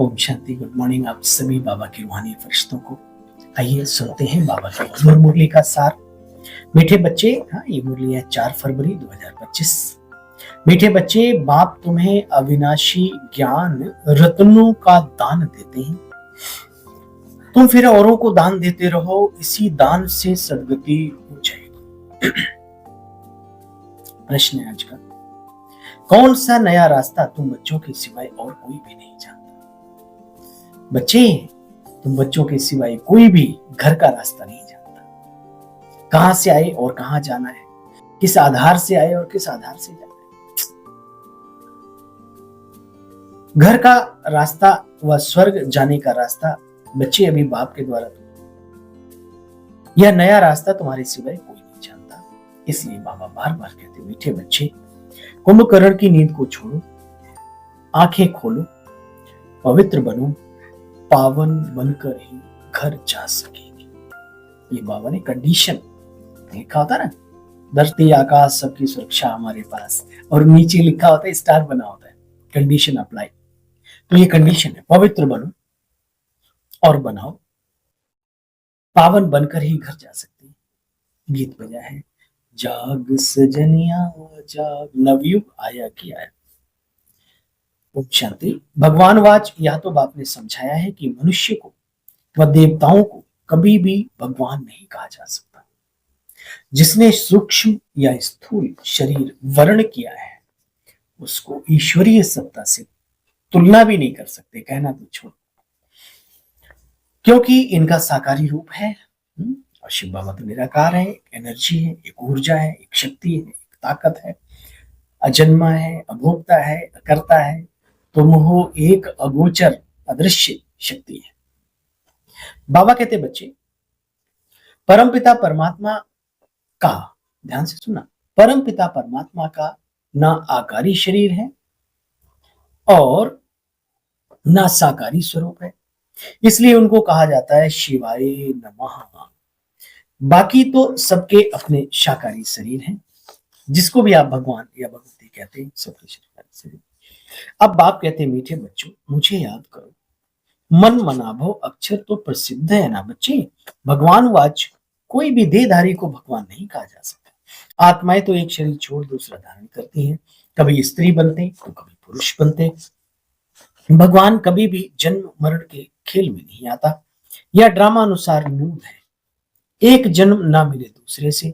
Om Shanti. Good morning आप सभी बाबा के रूहानी फरिश्तों को। आइए सुनते हैं बाबा के मधुर मुरली का सार। मीठे बच्चे, हाँ ये मुरली है 4 फरवरी 2025। मीठे बच्चे, बाप तुम्हें अविनाशी ज्ञान रत्नों का दान देते हैं। तुम फिर औरों को दान देते रहो, इसी दान से सदगति हो जाएगी। प्रश्न है आज का, कौन सा नया रास्ता तुम बच्चों के सिवाय और कोई भी नहीं जानता? बच्चे, तुम बच्चों के सिवाय कोई भी घर का रास्ता नहीं जानता। कहां से आए और कहां जाना है, किस आधार से आए और किस आधार से जाना है। घर का रास्ता व स्वर्ग जाने का रास्ता बच्चे अभी बाप के द्वारा यह नया रास्ता तुम्हारे सिवाय कोई नहीं जानता। इसलिए बाबा बार बार कहते, मीठे बच्चे, कुंभकर्ण की नींद को छोड़ो, आंखें खोलो, पवित्र बनो, पावन बनकर ही घर जा सकेंगे। ये बाबा ने कंडीशन लिखा होता ना, धरती आकाश सबकी सुरक्षा हमारे पास, और नीचे लिखा होता है, स्टार बना होता है, कंडीशन अप्लाई। तो ये कंडीशन है, पवित्र बनो और बनाओ, पावन बनकर ही घर जा सकते हैं। गीत बजा है, जाग सजनिया जाग, नवयुग आया कि आया। ओम शांति। भगवान वाच, यह तो बाप ने समझाया है कि मनुष्य को व देवताओं को कभी भी भगवान नहीं कहा जा सकता। जिसने सूक्ष्म या स्थूल शरीर वर्ण किया है, उसको ईश्वरीय सत्ता से तुलना भी नहीं कर सकते, कहना तो छोड़, क्योंकि इनका साकारी रूप है। और शिव बाबा तो निराकार है, एक एनर्जी है, एक ऊर्जा है, एक शक्ति है, एक ताकत है, अजन्मा है, अभोक्ता है, अकर्ता है। तुम हो एक अगोचर अदृश्य शक्ति है। बाबा कहते, बच्चे, परमपिता परमात्मा का, ध्यान से सुना, परमपिता परमात्मा का ना आकारी शरीर है और ना साकारी स्वरूप है, इसलिए उनको कहा जाता है शिवाय नमः। बाकी तो सबके अपने साकारी शरीर हैं, जिसको भी आप भगवान या भगवती कहते हैं, सबके शरीर। अब बाप कहते हैं, मीठे बच्चों, मुझे याद करो, मन मनाभव अक्षर तो प्रसिद्ध है ना बच्चे। भगवान वाच, कोई भी देहधारी को भगवान नहीं कहा जा सकता। आत्माएं तो एक शरीर छोड़ दूसरा धारण करती हैं, कभी स्त्री बनते तो कभी पुरुष बनते। भगवान कभी भी जन्म मरण के खेल में नहीं आता। यह ड्रामा अनुसार नूद है, एक जन्म ना मिले दूसरे से,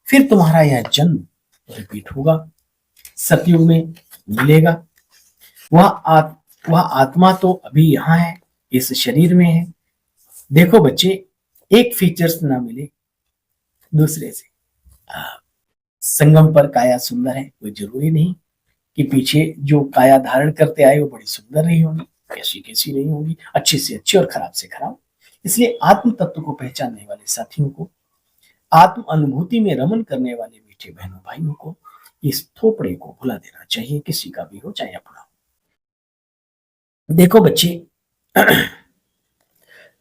फिर तुम्हारा यह जन्म रिपीट होगा, सतयुग में मिलेगा। वह आत्मा तो अभी यहाँ है, इस शरीर में है। देखो बच्चे, एक फीचर्स ना मिले दूसरे से। संगम पर काया सुंदर है, कोई जरूरी नहीं कि पीछे जो काया धारण करते आए वो बड़ी सुंदर नहीं होगी, कैसी कैसी नहीं होगी, अच्छी से अच्छी और खराब से खराब। इसलिए आत्म तत्व को पहचानने वाले साथियों को, आत्म अनुभूति में रमन करने वाले मीठे बहनों भाइयों को इस थोपड़े को भुला देना चाहिए, किसी का भी हो चाहे अपना हो। देखो बच्चे,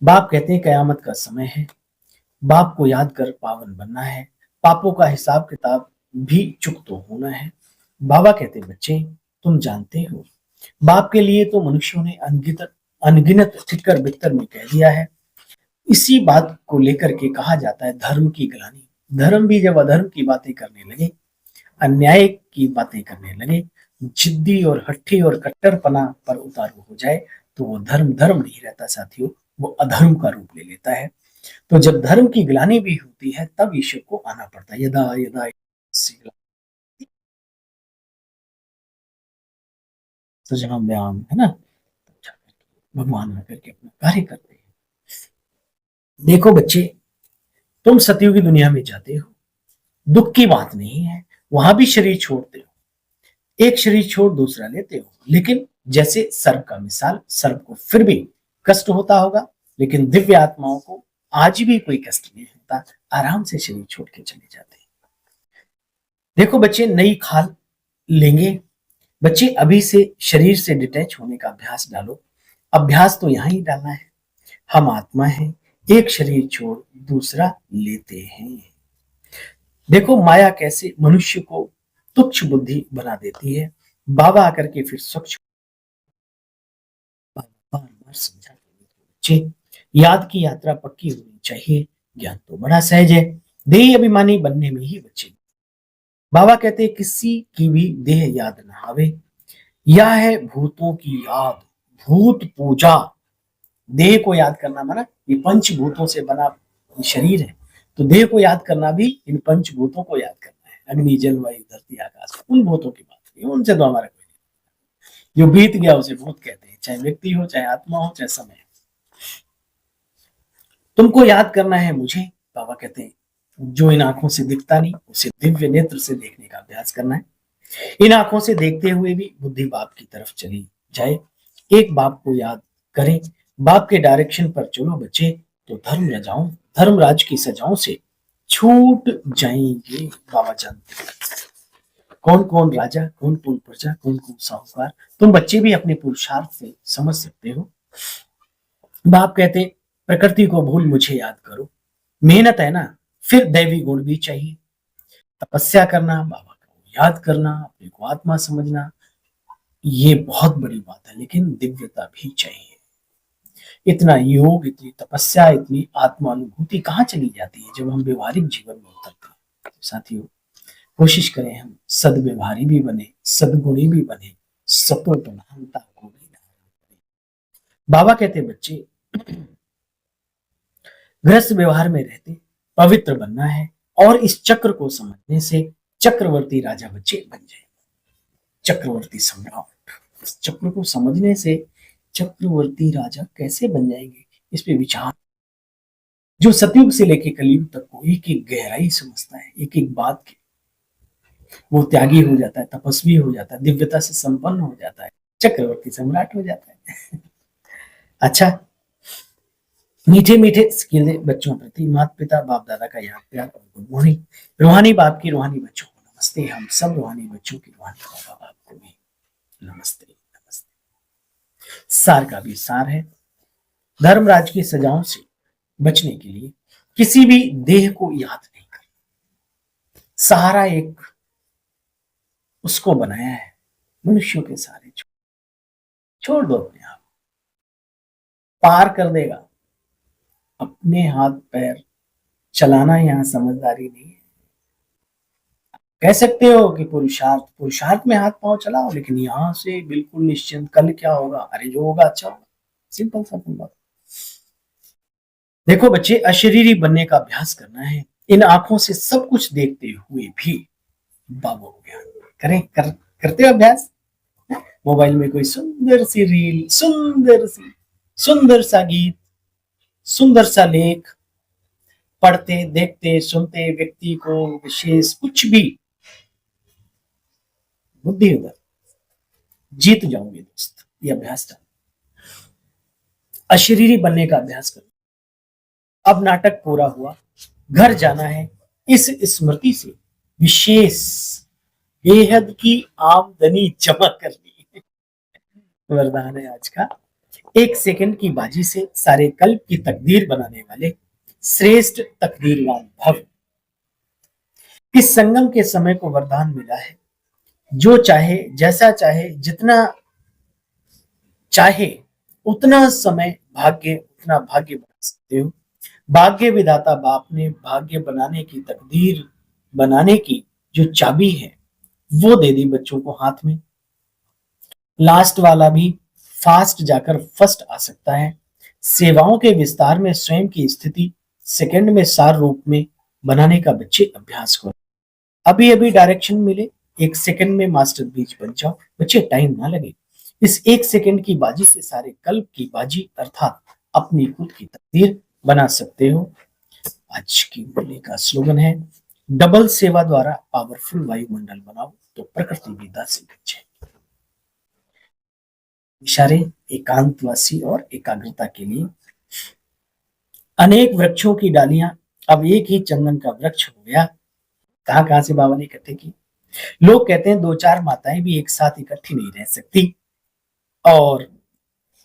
बाप कहते हैं कयामत का समय है, बाप को याद कर पावन बनना है, पापों का हिसाब किताब भी चुकतो होना है। बाबा कहते हैं, बच्चे, तुम जानते हो, बाप के लिए तो मनुष्यों ने अनगिनत तिक्कर बिक्तर में कह दिया है। इसी बात को लेकर के कहा जाता है धर्म की ग्लानि। धर्म भी जब अधर्म की बातें करने लगे, अन्याय की बातें करने लगे, जिद्दी और हट्ठी और कट्टरपना पर उतारू हो जाए, तो वो धर्म धर्म नहीं रहता साथियों, वो अधर्म का रूप ले लेता है। तो जब धर्म की ग्लानि भी होती है, तब ईश्वर को आना पड़ता है। यदा यदा व्याम है ना, भगवान आकर के अपना कार्य करते हैं। देखो बच्चे, तुम सतयुगी दुनिया में जाते हो, दुख की बात नहीं है, वहां भी शरीर छोड़ते हो, एक शरीर छोड़ दूसरा लेते हो। लेकिन जैसे सर्प का मिसाल, सर्प को फिर भी कष्ट होता होगा, लेकिन दिव्य आत्माओं को आज भी कोई कष्ट नहीं होता, आराम से शरीर छोड़ के चले जाते हैं। देखो बच्चे, नई खाल लेंगे। बच्चे, अभी से शरीर से डिटैच होने का अभ्यास डालो। अभ्यास तो यहां ही डालना है। हम आत्मा हैं, एक शरीर छोड़ दूसरा लेते हैं। देखो माया कैसे मनुष्य को तुच्छ बुद्धि बना देती है। बाबा आकर के फिर स्वच्छ समझा देंगे बच्चे। याद की यात्रा पक्की होनी चाहिए, ज्ञान तो बड़ा सहज है, देह अभिमानी बनने में ही बच्चे। बाबा कहते हैं किसी की भी देह याद न आवे, यह है भूतों की याद, भूत पूजा। देह को याद करना माना ये पंचभूतों से बना शरीर है, तो देह को याद करना भी इन पंचभूतों को याद करना है, अग्नि जल वायु धरती आकाश, उन भूतों की बात नहीं, उनसे तो हमारा कोई नहीं। जो बीत गया उसे भूत कहते हैं, चाहे व्यक्ति हो, चाहे आत्मा हो, चाहे समय। तुमको याद करना है मुझे, बाबा कहते हैं जो इन आंखों से दिखता नहीं उसे दिव्य नेत्र से देखने का अभ्यास करना है। इन आंखों से देखते हुए भी बुद्धि बाप की तरफ चली जाए। एक बाप को याद करें, बाप के डायरेक्शन पर चलो बच्चे, तो धर्मराज की सजाओं से छूट जाएंगे। बाबा जानते हैं कौन कौन राजा, कौन कौन प्रजा, कौन कौन साहूकार। तुम बच्चे भी अपने पुरुषार्थ से समझ सकते हो। बाप कहते प्रकृति को भूल मुझे याद करो, मेहनत है ना, फिर दैवी गुण भी चाहिए, तपस्या करना, बाबा को याद करना, अपने को आत्मा समझना, ये बहुत बड़ी बात है, लेकिन दिव्यता भी चाहिए। इतना योग, इतनी तपस्या, इतनी आत्मानुभूति कहाँ चली जाती है जब हम व्यवहारिक जीवन में उतरते हैं। साथियों, कोशिश करें हम सदव्यवहारी भी बने, सदगुणी भी बने, सतो प्रधानता को भी धारण करें। बाबा कहते बच्चे गृहस्थ व्यवहार में रहते पवित्र बनना है, और इस चक्र को समझने से चक्रवर्ती राजा बच्चे बन जाए, चक्रवर्ती सम्राट। इस चक्र को समझने से चक्रवर्ती राजा कैसे बन जाएंगे, इस पे विचार। जो सतयुग से लेकर कलयुग तक को एक एक गहराई समझता है, एक एक बात की, वो त्यागी हो जाता है, तपस्वी हो जाता है, दिव्यता से संपन्न हो जाता है, चक्रवर्ती सम्राट हो जाता है। अच्छा, मीठे मीठे स्किल बच्चों प्रति माता पिता बाप दादा का याद प्यार और गुड मॉर्निंग। रूहानी बाप की रूहानी बच्चों को नमस्ते। हम सब रूहानी बच्चों की रूहानी बाबा बाप को भी नमस्ते नमस्ते। सार का भी सार है, धर्मराज की सजाओं से बचने के लिए किसी भी देह को याद नहीं करना। सहारा एक उसको बनाया है, मनुष्यों के सारे छोड़ दो, अपने आप पार कर देगा। अपने हाथ पैर चलाना यहाँ समझदारी नहीं है। कह सकते हो कि पुरुषार्थ में हाथ पांव चलाओ, लेकिन यहां से बिल्कुल निश्चिंत, कल क्या होगा, अरे जो होगा अच्छा होगा, सिंपल सा बात। देखो बच्चे, अशरीरी बनने का अभ्यास करना है, इन आंखों से सब कुछ देखते हुए भी बाबा को ज्ञान करें। करते हो अभ्यास। मोबाइल में कोई सुंदर सी रील, सुंदर सा गीत, सुंदर सा लेख पढ़ते, देखते, सुनते, व्यक्ति को विशेष कुछ भी, बुद्धि उधर, जीत जाओगे दोस्त। ये अभ्यास था, अशरीरी बनने का अभ्यास करो। अब नाटक पूरा हुआ, घर जाना है, इस स्मृति से विशेष बेहद की आमदनी जमा करनी है। वरदान है आज का। 1 सेकंड की बाजी से सारे कल्प की तकदीर बनाने वाले श्रेष्ठ तकदीरवान भव। इस संगम के समय को वरदान मिला है, जो चाहे, जैसा चाहे, जितना चाहे उतना समय उतना भाग्य बना सकते हो। भाग्य विधाता बाप ने भाग्य बनाने की, तकदीर बनाने की जो चाबी है वो दे दी बच्चों को हाथ में। लास्ट वाला भी फास्ट जाकर फर्स्ट आ सकता है। सेवाओं के विस्तार में स्वयं की स्थिति सेकंड में सार रूप में बनाने का बच्चे अभ्यास करो। अभी अभी डायरेक्शन मिले, 1 सेकंड में मास्टर बीज बन जाओ। बच्चे टाइम ना लगे, इस 1 सेकंड की बाजी से सारे कल्प की बाजी अर्थात अपनी खुद की तकदीर बना सकते हो। आज की बोली का स्लोगन है, डबल सेवा द्वारा पावरफुल वायुमंडल बनाओ तो प्रकृति भी दासी बन जाएगी। इशारे एकांतवासी और एकाग्रता के लिए। अनेक वृक्षों की डालियां अब एक ही चंदन का वृक्ष हो गया। कहां से बाबा ने इकट्ठे की। लोग कहते हैं 2-4 माताएं भी एक साथ इकट्ठी नहीं रह सकती, और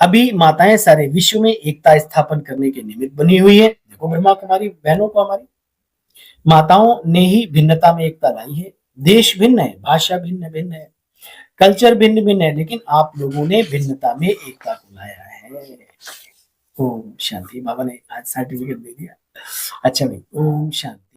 अभी माताएं सारे विश्व में एकता स्थापन करने के निमित्त बनी हुई है। देखो ब्रह्मा कुमारी बहनों को, हमारी माताओं ने ही भिन्नता में एकता लाई है। देश भिन्न है, भाषा भिन्न भिन्न है, कल्चर भिन्न भिन्न है, लेकिन आप लोगों ने भिन्नता में एकता को लाया है। ओम शांति। बाबा ने आज सर्टिफिकेट दे दिया। अच्छा भाई, ओम शांति।